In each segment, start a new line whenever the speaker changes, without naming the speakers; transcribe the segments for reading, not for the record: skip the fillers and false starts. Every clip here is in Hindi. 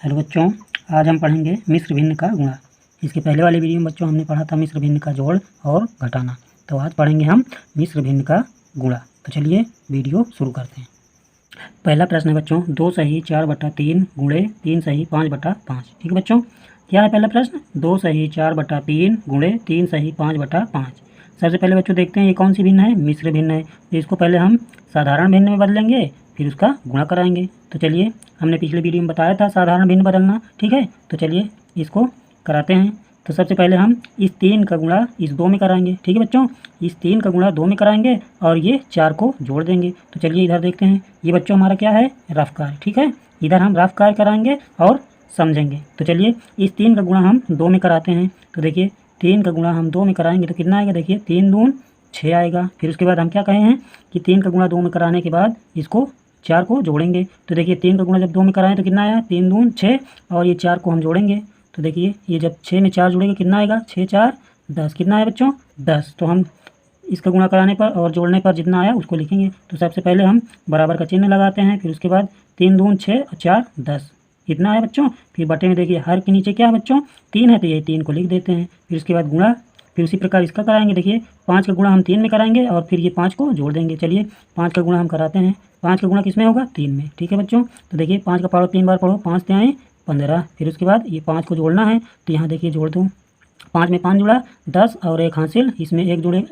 हेलो बच्चों, आज हम पढ़ेंगे मिश्र भिन्न का गुणा। इसके पहले वाले वीडियो में बच्चों हमने पढ़ा था मिश्र भिन्न का जोड़ और घटाना। तो आज पढ़ेंगे हम मिश्र भिन्न का गुणा। तो चलिए वीडियो शुरू करते हैं। पहला प्रश्न है बच्चों, 2 सही 4/3 गुणे 3 सही 5/5। ठीक है बच्चों, क्या है पहला प्रश्न? 2 सही 4/3 गुणे 3 सही 5/5। सबसे पहले बच्चों देखते हैं ये कौन सी भिन्न है, मिश्र भिन्न है। तो इसको पहले हम साधारण भिन्न में बदलेंगे, फिर उसका गुणा कराएंगे। तो चलिए, हमने पिछले वीडियो में बताया था साधारण भिन्न बदलना, ठीक है। तो चलिए इसको कराते हैं। तो सबसे पहले हम इस 3 का गुणा इस 2 में कराएंगे, ठीक है बच्चों। इस 3 का गुणा 2 में कराएंगे और ये 4 को जोड़ देंगे। तो चलिए इधर देखते हैं, ये बच्चों हमारा क्या है, रफ कार्य, ठीक है। इधर हम रफ कार्य कराएंगे और समझेंगे। तो चलिए इस 3 का गुणा हम 2 में कराते हैं। तो देखिए 3 का गुणा हम 2 में कराएंगे तो कितना आएगा, देखिए 3 दून 6 आएगा। फिर उसके बाद हम क्या कहे हैं कि 3 का गुणा 2 में कराने के बाद इसको 4 को जोड़ेंगे। तो देखिए 3 का गुणा जब 2 में कराएं तो कितना आया, 3 दून 6 और ये 4 को हम जोड़ेंगे। तो देखिए ये जब 6 में 4 जुड़ेगा कितना आएगा, 6 4 10। कितना है बच्चों, 10। तो हम इसका गुणा कराने पर और जोड़ने पर जितना आया उसको लिखेंगे। तो सबसे पहले हम बराबर का चिन्ह लगाते हैं, फिर उसके बाद 3 दून 6 और 4 10 कितना है बच्चों। फिर बटे में देखिए हर के नीचे क्या है बच्चों, 3 है, तो ये 3 को लिख देते हैं। फिर उसके बाद गुणा, फिर उसी प्रकार इसका कराएंगे। देखिए 5 का गुणा हम 3 में कराएंगे और फिर ये 5 को जोड़ देंगे। चलिए 5 का गुणा हम कराते हैं। 5 का गुणा किस में होगा, 3 में, ठीक है बच्चों। तो देखिए 5 का पढ़ो 3 बार पढ़ो, 5 से आए 15। फिर उसके बाद ये 5 को जोड़ना है। तो यहाँ देखिए जोड़ दूँ, 5 में 5 जुड़ा 10 और एक हासिल, इसमें एक जुड़े,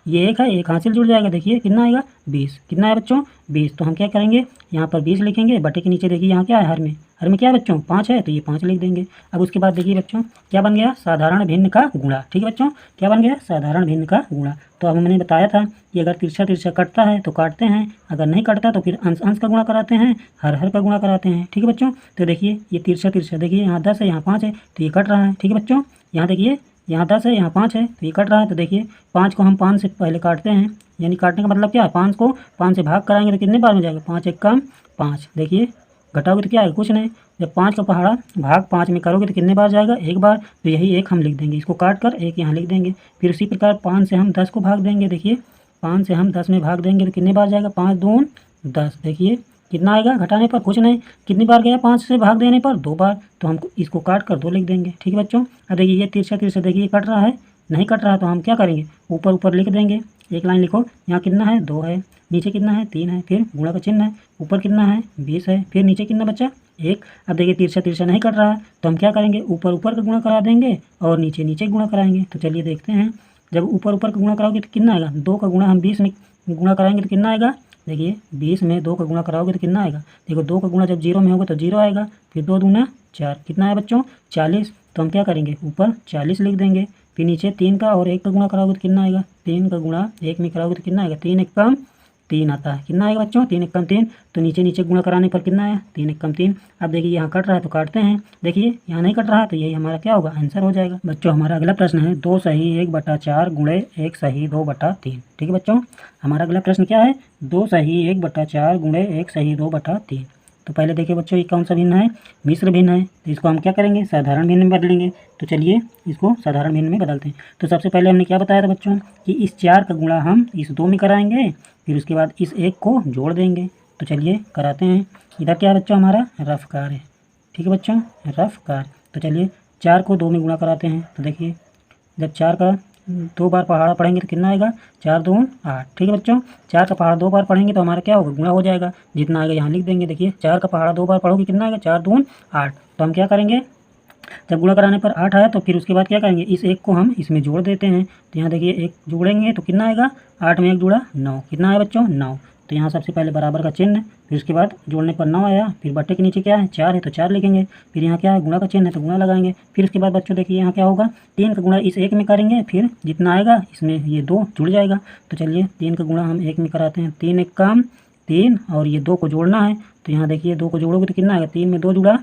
ये एक है, एक हासिल जुड़ जाएगा। देखिए कितना आएगा, 20। कितना है बच्चों, 20। तो हम क्या करेंगे, यहाँ पर 20 लिखेंगे। बटे के नीचे देखिए यहाँ क्या है, हर में, हर में क्या है बच्चों, 5 है, तो ये 5 लिख देंगे। अब उसके बाद देखिए बच्चों क्या बन गया, साधारण भिन्न का गुणा। ठीक है बच्चों, क्या बन गया, साधारण भिन्न का गुणा। तो अब मैंने बताया था कि अगर तिरछा तिरछा कटता है तो काटते हैं, अगर नहीं कटता तो फिर अंश अंश का गुणा कराते हैं, हर हर का गुणा कराते हैं। ठीक है बच्चों। तो देखिए ये तिरछा तिरछा, देखिए यहाँ 10 है यहाँ 5 है, तो ये कट रहा है। ठीक है बच्चों, यहाँ देखिए यहाँ 10 है यहाँ 5 है, तो ये कट रहा है। तो देखिए 5 को हम 5 से पहले काटते हैं, यानी काटने का मतलब क्या है, 5 को 5 से भाग कराएंगे तो कितने बार में जाएगा, 5 एक कम 5। देखिए घटाओगे तो क्या है, कुछ नहीं। जब 5 का पहाड़ा भाग 5 में करोगे तो कितने बार जाएगा, एक बार। तो यही एक हम लिख देंगे, इसको काट कर एक यहाँ लिख देंगे। फिर उसी प्रकार 5 से हम 10 को भाग देंगे। देखिए 5 से हम 10 में भाग देंगे तो कितने बार जाएगा, 5 दून 10। देखिए कितना आएगा, घटाने पर कुछ नहीं। कितनी बार गया, 5 से भाग देने पर 2 बार। तो हम इसको काट कर 2 लिख देंगे। ठीक है बच्चों। अब देखिए ये तिरछा तिरछा देखिए कट रहा है, नहीं कट रहा है तो हम क्या करेंगे, ऊपर ऊपर लिख देंगे। एक लाइन लिखो, यहाँ कितना है, 2 है, नीचे कितना है, 3 है, फिर गुणा का चिन्ह है, ऊपर कितना है, 20 है, फिर नीचे कितना बचा, 1। अब देखिए तिरछा तिरछा नहीं कट रहा है तो हम क्या करेंगे, ऊपर ऊपर का गुणा करा देंगे और नीचे नीचे गुणा कराएंगे। तो चलिए देखते हैं, जब ऊपर ऊपर का गुणा कराओगे तो कितना आएगा, 2 का गुणा हम 20 में गुणा कराएंगे तो कितना आएगा, देखिए 20 में 2 का गुणा कराओगे तो कितना आएगा, देखो 2 का गुणा जब 0 में होगा तो 0 आएगा, फिर 2 दूना 4, कितना है बच्चों, 40। तो हम क्या करेंगे, ऊपर 40 लिख देंगे। फिर नीचे 3 का और 1 का गुणा कराओगे तो कितना आएगा, 3 का गुणा 1 में कराओगे तो कितना आएगा, 3 एक कम 3 आता है। कितना आएगा बच्चों, 3 एक कम 3। तो नीचे नीचे गुणा कराने पर कितना आया, 3 एक कम 3। अब देखिए यहाँ कट रहा है तो काटते हैं, देखिए यहाँ नहीं कट रहा तो यही हमारा क्या होगा, आंसर हो जाएगा। बच्चों हमारा अगला प्रश्न है 2 सही 1/4 गुणे 1 सही 2/3। ठीक है बच्चों, हमारा अगला प्रश्न क्या है, 2 सही 1/4 गुणे 1 सही 2/3। तो पहले देखिए बच्चों ये कौन सा भिन्न है, मिश्र भिन्न है। तो इसको हम क्या करेंगे, साधारण भिन्न में बदलेंगे। तो चलिए इसको साधारण भिन्न में बदलते हैं। तो सबसे पहले हमने क्या बताया था बच्चों कि इस 4 का गुणा हम इस 2 में कराएंगे, फिर उसके बाद इस 1 को जोड़ देंगे। तो चलिए कराते हैं। इधर क्या है बच्चों, हमारा रफ कार्य है। ठीक है बच्चों, रफ कार्य। तो चलिए 4 को 2 में गुणा कराते हैं। तो देखिए जब 4 का 2 बार पहाड़ा पढ़ेंगे तो कितना आएगा, 4 दून 8। ठीक है बच्चों, 4 का पहाड़ा 2 बार पढ़ेंगे तो हमारा क्या होगा, गुणा हो जाएगा। जितना आएगा यहाँ लिख देंगे। देखिए 4 का पहाड़ा 2 बार पढ़ोगे कितना आएगा, 4 दून 8। तो हम क्या करेंगे, जब गुणा कराने पर 8 आया तो फिर उसके बाद क्या करेंगे, इस 1 को हम इसमें जोड़ देते हैं। तो यहाँ देखिए 1 जोड़ेंगे तो कितना आएगा, 8 में 1 जुड़ा 9। कितना है बच्चों, 9। तो यहाँ सबसे पहले बराबर का चिन्ह, फिर उसके बाद जोड़ने पर 9 आया, फिर बट्टे के नीचे क्या है, 4 है तो 4 लिखेंगे। फिर यहाँ क्या है, गुणा का चिन्ह है तो गुणा लगाएंगे। फिर उसके बाद बच्चों देखिए यहाँ क्या होगा, 3 का गुणा इस 1 में करेंगे, फिर जितना आएगा इसमें ये 2 जुड़ जाएगा। तो चलिए 3 का गुणा हम 1 में कराते हैं। 3 एक काम 3 और ये 2 को जोड़ना है। तो यहाँ देखिए 2 को जोड़ोगे तो कितना आएगा, 3 में 2 जुड़ा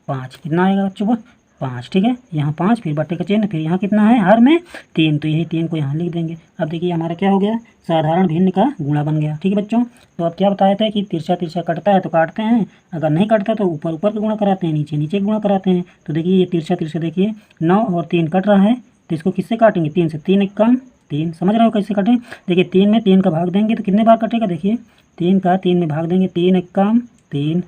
5। कितना आएगा बच्चों को, 5। ठीक है, यहाँ 5, फिर बट्टे का चिन्ह, फिर यहाँ कितना है, हर में 3। तो यही 3 को यहाँ लिख देंगे। अब देखिए हमारा क्या हो गया, साधारण भिन्न का गुणा बन गया। ठीक है बच्चों। तो अब क्या बताया था कि तिरछा तिरछा कटता है तो काटते हैं, अगर नहीं कटता तो ऊपर ऊपर का गुणा कराते हैं, नीचे नीचे गुणा कराते हैं। तो देखिए ये तिरछा तिरछा देखिए 9 और 3 कट रहा है, तो इसको किससे काटेंगे, 3 से। 3 एक कम 3, समझ रहे हो कैसे कटें। देखिए 3 में 3 का भाग देंगे तो कितने बार कटेगा, देखिए 3 का 3 में भाग देंगे, 3 एक कम 3,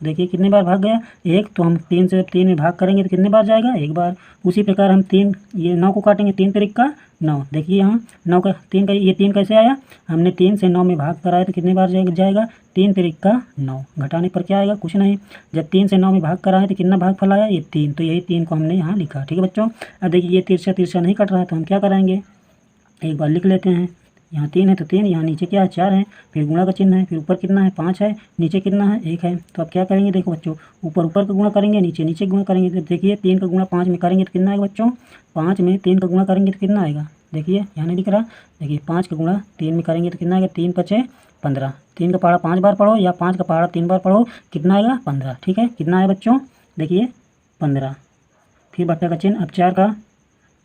तो देखिए कितने बार भाग गया, एक। तो हम 3 से 3 में भाग करेंगे तो कितने बार जाएगा, एक बार। उसी प्रकार हम 3 ये 9 को काटेंगे, 3 तिरिक का 9। देखिए यहाँ 9 का 3 का ये 3 कैसे आया, हमने 3 से 9 में भाग कराया तो कितने बार जाएगा, 3 तिरिक का 9। घटाने पर क्या आएगा, कुछ नहीं। जब 3 से 9 में भाग कराए तो कितना भाग फल आया, ये 3। तो यही 3 को हमने यहाँ लिखा। ठीक है बच्चों। अब देखिए ये तिरछा तिरछा नहीं कट रहा है तो हम क्या कराएंगे, एक बार लिख लेते हैं। यहाँ 3 है तो 3, यहाँ नीचे क्या है 4 है, फिर गुणा का चिन्ह है, फिर ऊपर कितना है 5 है, नीचे कितना है 1 है। तो अब क्या करेंगे, देखो बच्चों, ऊपर ऊपर का गुणा करेंगे, नीचे नीचे गुणा करेंगे। तो देखिए 3 का गुणा 5 में करेंगे तो कितना आएगा बच्चों, 5 में 3 का गुणा करेंगे तो कितना आएगा, देखिए यहाँ नहीं दिख रहा। देखिए 5 का गुणा 3 में करेंगे तो कितना आएगा, 3 पचे 15। 3 का पहाड़ा 5 बार पढ़ो या 5 का पहाड़ा 3 बार पढ़ो, कितना आएगा 15। ठीक है, कितना है बच्चों, देखिए 15। फिर बट्टा का चिन्ह। अब 4 का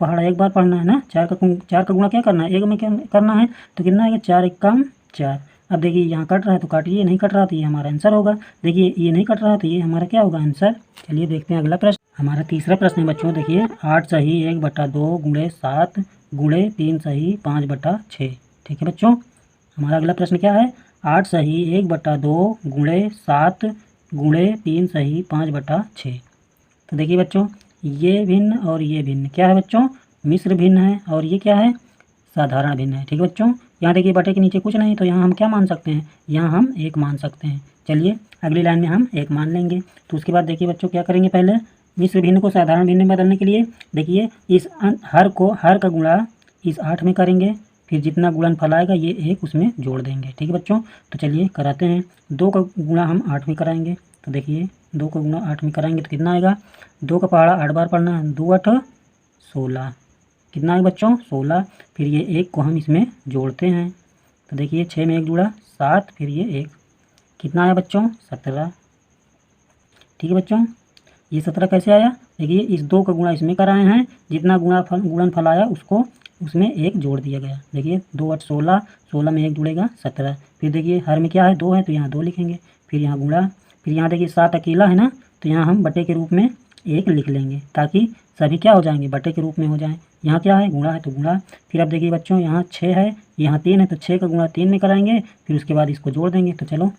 पहाड़ा एक बार पढ़ना है ना, 4 का गुणा क्या करना है, एक में क्या करना है, तो कितना आएगा 4 एक कम 4। अब देखिए यहाँ कट रहा है तो काटिए, नहीं कट रहा तो ये हमारा आंसर होगा। देखिए ये नहीं कट रहा तो ये हमारा क्या होगा, आंसर। चलिए देखते हैं अगला प्रश्न। हमारा तीसरा प्रश्न है बच्चों, देखिए 8 सही 1/2 गुणे 7 गुणे 3 सही 5/6। ठीक है बच्चों, हमारा अगला प्रश्न क्या है, 8 सही 1/2 गुणे 7 गुणे 3 सही 5/6। तो देखिए बच्चों, ये भिन्न और ये भिन्न क्या है बच्चों, मिश्र भिन्न है, और ये क्या है, साधारण भिन्न है। ठीक है बच्चों, यहाँ देखिए बटे के नीचे कुछ नहीं तो यहाँ हम क्या मान सकते हैं, यहाँ हम 1 मान सकते हैं। चलिए अगली लाइन में हम 1 मान लेंगे। तो उसके बाद देखिए बच्चों क्या करेंगे, पहले मिश्र भिन्न को साधारण भिन्न में बदलने के लिए देखिए इस हर का गुणा इस 8 में करेंगे, फिर जितना गुणनफल आएगा ये 1 उसमें जोड़ देंगे। ठीक है बच्चों, तो चलिए कराते हैं। 2 का गुणा हम 8 में कराएंगे, तो देखिए 2 का गुणा 8 में कराएंगे तो कितना आएगा, 2 का पहाड़ा 8 बार पढ़ना है, 2 8 16। कितना है बच्चों, 16। फिर ये 1 को हम इसमें जोड़ते हैं, तो देखिए 6 में 1 जुड़ा 7, फिर ये 1, कितना आया बच्चों 17। ठीक है बच्चों, ये 17 कैसे आया, देखिए इस 2 का गुणा इसमें कराए हैं, जितना गुणनफल आया उसको उसमें 1 जोड़ दिया गया। देखिए 2 8 16, 16 में 1 जुड़ेगा 17। फिर देखिए हर में क्या है 2 है तो यहाँ 2 लिखेंगे, फिर यहाँ गुणा, फिर यहाँ देखिए 7 अकेला है ना, तो यहाँ हम बटे के रूप में 1 लिख लेंगे ताकि सभी क्या हो जाएंगे, बटे के रूप में हो जाएं। यहाँ क्या है, गुणा है तो गुणा। फिर अब देखिए बच्चों यहाँ 6 है, यहाँ 3 है, तो 6 का गुणा 3 में कराएंगे, फिर उसके बाद इसको जोड़ देंगे। तो चलो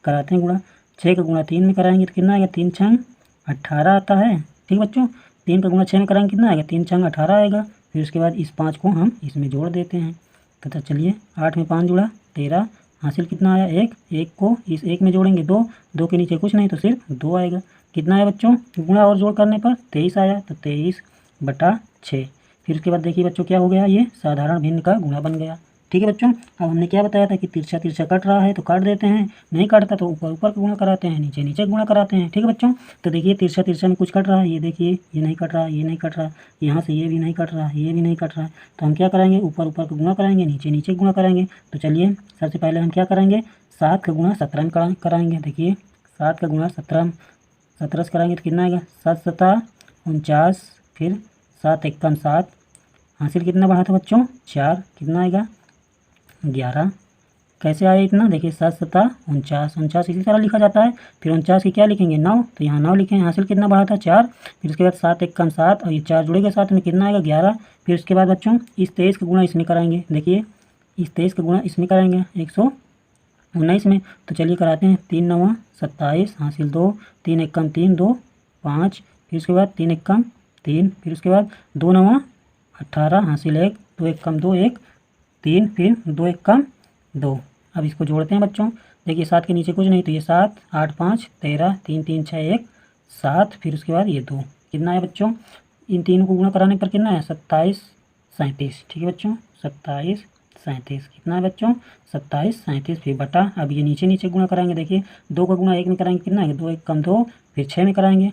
कराते हैं गुणा। 6 का गुणा 3 में कराएंगे तो कितना आएगा, 3 छंग 18 आता है। ठीक बच्चों, 3 का गुणा 6 में कराएंगे कितना आएगा, 3 छंग 18 आएगा। फिर उसके बाद इस 5 को हम इसमें जोड़ देते हैं। तो चलिए 8 में 5 जुड़ा 13, हासिल कितना आया 1, 1 को इस 1 में जोड़ेंगे 2, 2 के नीचे कुछ नहीं तो सिर्फ 2 आएगा। कितना है बच्चों, गुणा और जोड़ करने पर 23 आया, तो 23/6। फिर उसके बाद देखिए बच्चों क्या हो गया, ये साधारण भिन्न का गुणा बन गया। ठीक है बच्चों, अब हमने क्या बताया था कि तिरछा तिरछा कट रहा है तो काट देते हैं, नहीं काटता तो ऊपर ऊपर का गुणा कराते हैं, नीचे नीचे गुणा कराते हैं। ठीक है बच्चों, तो देखिए तिरछा तिरछा में कुछ कट रहा है, ये देखिए ये नहीं कट रहा, ये नहीं कट रहा, यहाँ से ये भी नहीं कट रहा, ये भी नहीं कट रहा। तो हम क्या कराएंगे, ऊपर ऊपर का गुणा कराएंगे, नीचे नीचे गुणा कराएंगे। तो चलिए सबसे पहले हम क्या करेंगे, 7 का गुणा 17 में कराएंगे। देखिए 7 का गुणा 17 से कराएंगे तो कितना आएगा, 7 7 49, फिर 7 1 7, हासिल कितना बढ़ा था बच्चों 4, कितना आएगा 11। कैसे आया इतना, देखिए 7 7 49, 49 इसी तरह लिखा जाता है। फिर 49 की क्या लिखेंगे 9, तो यहाँ 9 लिखेंगे, हासिल कितना बढ़ा था 4। फिर उसके बाद 7 1 7 और ये 4 जुड़ेगा साथ में, कितना आएगा 11। फिर उसके बाद बच्चों इस 23 का गुणा इसमें कराएंगे, देखिए इस 23 का गुणा इसमें कराएंगे 119 में। तो चलिए कराते हैं, 3 9 27, हासिल 2, 3 1 3 2 5, फिर उसके बाद 3 1 3, फिर उसके बाद 2 9 18, हासिल 1, 2 1 2 1 3, फिर 2 1 2। अब इसको जोड़ते हैं बच्चों, देखिए 7 के नीचे कुछ नहीं तो ये 7 8 5 13, 3 3 6 1 7, फिर उसके बाद ये 2, कितना है बच्चों, इन तीनों को गुणा कराने पर कितना है 27 37। ठीक है बच्चों, 27 37, कितना है बच्चों 27 37, फिर बटा। अब ये नीचे नीचे गुणा कराएंगे, देखिए 2 का गुणा 1 में कराएंगे कितना है, 2 1 2, फिर 6 में कराएंगे,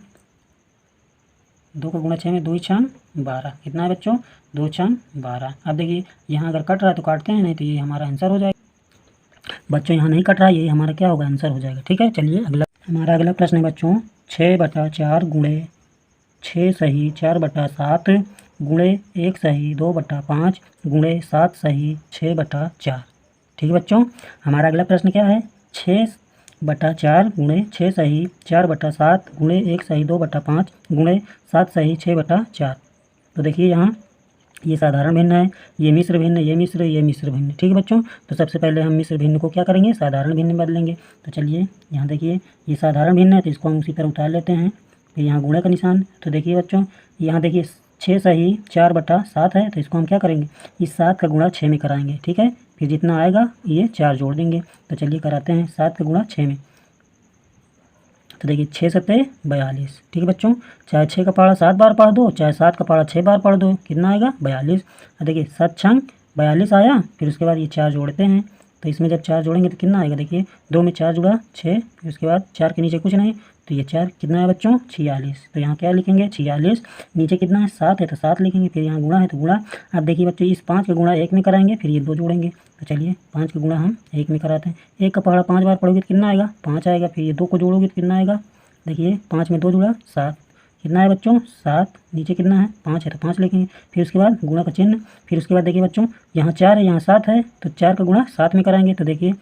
2 का गुणा 6 में 2 6 12, कितना है बच्चों 2 6 12। अब देखिए यहाँ अगर कट रहा है तो काटते हैं, नहीं तो ये हमारा आंसर हो जाएगा। बच्चों यहाँ नहीं कट रहा है, ये हमारा क्या होगा, आंसर हो जाएगा। ठीक है, चलिए हमारा अगला प्रश्न है बच्चों, 6/4 गुणे 6 सही 4/7 गुणे 1 सही 2/5 गुणे 7 सही 6/4। ठीक है बच्चों, हमारा अगला प्रश्न क्या है, 6/4 गुणे 6 सही 4/7 गुणे 1 सही 2/5 गुणे 7 सही 6/4। तो देखिए यहाँ ये साधारण भिन्न है, ये मिश्र भिन्न, ये मिश्र भिन्न। ठीक है बच्चों, तो सबसे पहले हम मिश्र भिन्न को क्या करेंगे, साधारण भिन्न में बदलेंगे। तो चलिए यहाँ देखिए, ये साधारण भिन्न है तो इसको हम उसी पर उतार लेते हैं। फिर यहाँ गुणे का निशान, तो देखिए बच्चों यहाँ देखिए 6 सही 4/7 है, तो इसको हम क्या करेंगे, इस 7 का गुणा 6 में कराएंगे। ठीक है, फिर जितना आएगा ये 4 जोड़ देंगे। तो चलिए कराते हैं 7 का गुणा 6 में। तो देखिए 6 7 42। ठीक है बच्चों, चाहे 6 का पहाड़ा 7 बार पढ़ दो, चाहे 7 का पहाड़ा 6 बार पढ़ दो, कितना आएगा 42। देखिए 7 छंग 42 आया। फिर उसके बाद ये 4 जोड़ते हैं, तो इसमें जब 4 जोड़ेंगे तो कितना आएगा, देखिए 2 में 4 जुड़ा 6, फिर उसके बाद 4 के नीचे कुछ नहीं, तो ये 4 कितना है बच्चों 46। तो यहाँ क्या लिखेंगे 46, नीचे कितना है 7 है तो 7 लिखेंगे, फिर यहाँ गुणा है तो गुणा। अब देखिए बच्चों इस 5 का गुणा 1 में कराएंगे, फिर ये 2 जोड़ेंगे। तो चलिए 5 का गुणा हम 1 में कराते हैं। 1 का पहाड़ा 5 बार पढ़ोगे तो कितना आएगा 5 आएगा, फिर ये 2 को जोड़ोगे तो कितना आएगा, देखिए 5 में 2 जुड़ा 7, कितना है बच्चों 7, नीचे कितना है 5 है तो 5 लिखेंगे। फिर उसके बाद गुणा का चिन्ह, फिर उसके बाद देखिए बच्चों यहाँ 4 है यहाँ 7 है, तो 4 का गुणा 7 में कराएंगे। तो देखिए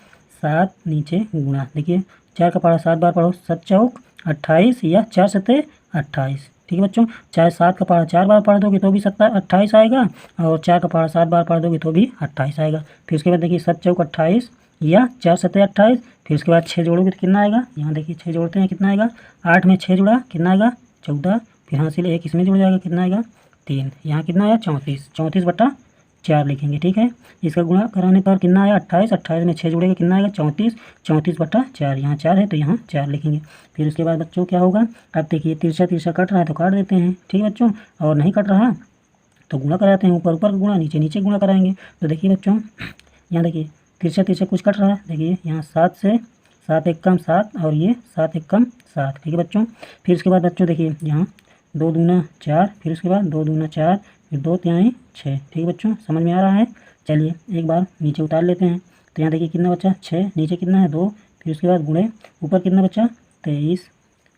7 नीचे गुणा, देखिए 4 का पहाड़ा 7 बार पढ़ो, 7 चौक 28 या 4 सत्ते 28। ठीक है बच्चों, चाहे 7 का पहाड़ा 4 बार पढ़ दोगे तो भी 28 आएगा, और 4 का पहाड़ा 7 बार पढ़ दोगे तो भी 28 आएगा। फिर उसके बाद देखिए 7 चौक 28 या 4 सत्ते 28। फिर उसके बाद 6 जोड़ोगे तो कितना आएगा, यहाँ देखिए 6 जोड़ते हैं कितना आएगा, 8 में 6 जुड़ा कितना आएगा 14, फिर हासिल 1 इसमें जुड़ जाएगा कितना आएगा 3, यहाँ कितना आया 34, 34/4 लिखेंगे। ठीक है, इसका गुणा कराने पर कितना आया 28, 28 में 6 जुड़ेगा कितना आएगा 34, 34/4, यहाँ 4 है तो यहाँ 4 लिखेंगे। फिर उसके बाद बच्चों क्या होगा, अब देखिए तिरछा तिरछा कट रहा है तो काट देते हैं। ठीक है बच्चों, और नहीं कट रहा तो गुणा कराते हैं, ऊपर ऊपर का गुणा नीचे नीचे गुणा कराएंगे। तो देखिए बच्चों यहाँ देखिए तिरछा तिरछा कुछ कट रहा है, देखिए यहाँ 7 से 7 एक कम 7 और ये 7 एक कम 7। ठीक है बच्चों, फिर उसके बाद बच्चों देखिए यहाँ 2 दूना 4, फिर उसके बाद 2 दूना 4, फिर 2 तिहाई 6। ठीक है बच्चों, समझ में आ रहा है। चलिए एक बार नीचे उतार लेते हैं। तो यहाँ देखिए कितना बचा 6, नीचे कितना है 2, फिर उसके बाद गुणे ऊपर कितना बचा 23,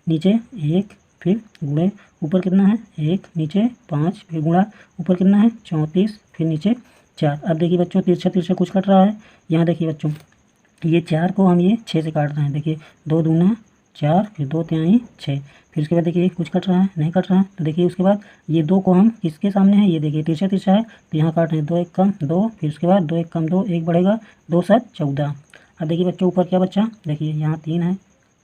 नीचे 1, फिर गुणे ऊपर कितना है 1, नीचे 5, फिर गुणा ऊपर कितना है 34, फिर नीचे 4। अब देखिए बच्चों तिरछा तिरछा कुछ कट रहा है, यहाँ देखिए बच्चों ये 4 को हम ये 6 से काट रहे हैं। देखिए 2 दूना 4, फिर 2 तिहाई 6, फिर उसके बाद देखिए कुछ कट रहा है नहीं कट रहा है, तो देखिए उसके बाद ये 2 को हम किसके सामने है, ये देखिए तिरछा तिरछा है तो यहाँ काट रहे हैं 2 एक कम 2, फिर उसके बाद 2 एक कम 2, 1 बढ़ेगा 2 7 14। अब देखिए बच्चों ऊपर क्या बच्चा, देखिए यहाँ 3 है,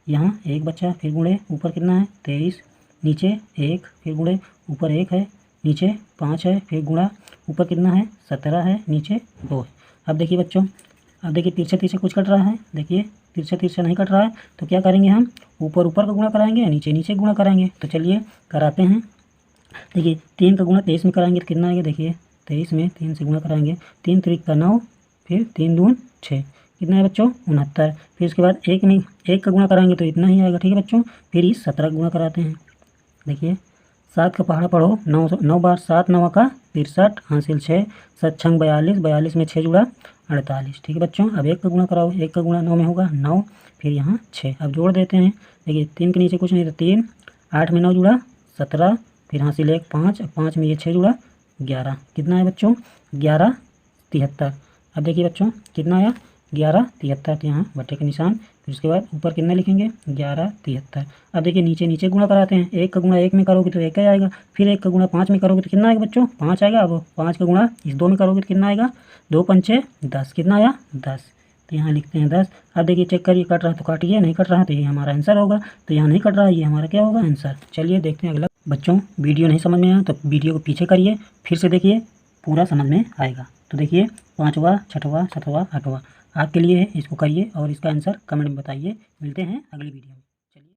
यहाँ 1 बच्चा, फिर गुणे ऊपर कितना है 23, नीचे 1, फिर गुणे ऊपर 1 है, नीचे 5 है, फिर गुणा ऊपर कितना है 17 है, नीचे 2 है। अब देखिए बच्चों, अब देखिए तिरछा तिरछा कुछ कट रहा है, देखिए तिरछा तिरछा नहीं कट रहा है तो क्या करेंगे हम ऊपर ऊपर का गुणा कराएंगे, नीचे नीचे गुणा कराएंगे। तो चलिए कराते हैं। देखिए 3 का गुणा 23 में कराएंगे तो कितना आएगा, देखिए 23 में 3 से गुणा कराएंगे, 3 3 का 9, फिर 3 दून 6, कितना है बच्चों 69। फिर उसके बाद 1 का गुणा कराएंगे तो इतना ही आएगा। ठीक है बच्चों, फिर इस 17 का गुणा कराते हैं। देखिए 7 का पहाड़ा पढ़ो, 9 बार 7 9 का 63, हासिल 6, 7 छंग 42, 42 में 6 जुड़ा 48। ठीक है बच्चों, अब 1 का गुणा कराओ, 1 का गुणा 9 में होगा 9, फिर यहाँ 6। अब जोड़ देते हैं, देखिए 3 के नीचे कुछ नहीं तो 3, 8 में 9 जुड़ा 17, फिर हासिल 1 5, 5 में ये 6 जुड़ा 11, कितना है बच्चों 11 73। अब देखिए बच्चों कितना आया 11 73, तो यहाँ बट्टे का निशान, फिर उसके बाद ऊपर कितना लिखेंगे 11 73। अब देखिए नीचे नीचे गुणा कराते हैं, 1 का गुणा 1 में करोगे तो 1 ही आएगा, फिर 1 का गुणा 5 में करोगे तो कितना आएगा बच्चों 5 आएगा। अब 5 का गुणा इस 2 में करोगे तो कितना आएगा 2 पंचे 10, कितना आया 10, तो यहाँ लिखते हैं 10। अब देखिए चेक करिए कट रहा है तो काटिए, नहीं कट रहा है तो ये हमारा आंसर होगा, तो यहाँ नहीं कट रहा है ये हमारा क्या होगा आंसर। चलिए देखते हैं अगला। बच्चों वीडियो नहीं समझ में आया तो वीडियो को पीछे करिए, फिर से देखिए पूरा समझ में आएगा। तो देखिए 5वां 6वां 7वां 8वां आपके लिए है, इसको करिए और इसका आंसर कमेंट में बताइए। मिलते हैं अगली वीडियो में।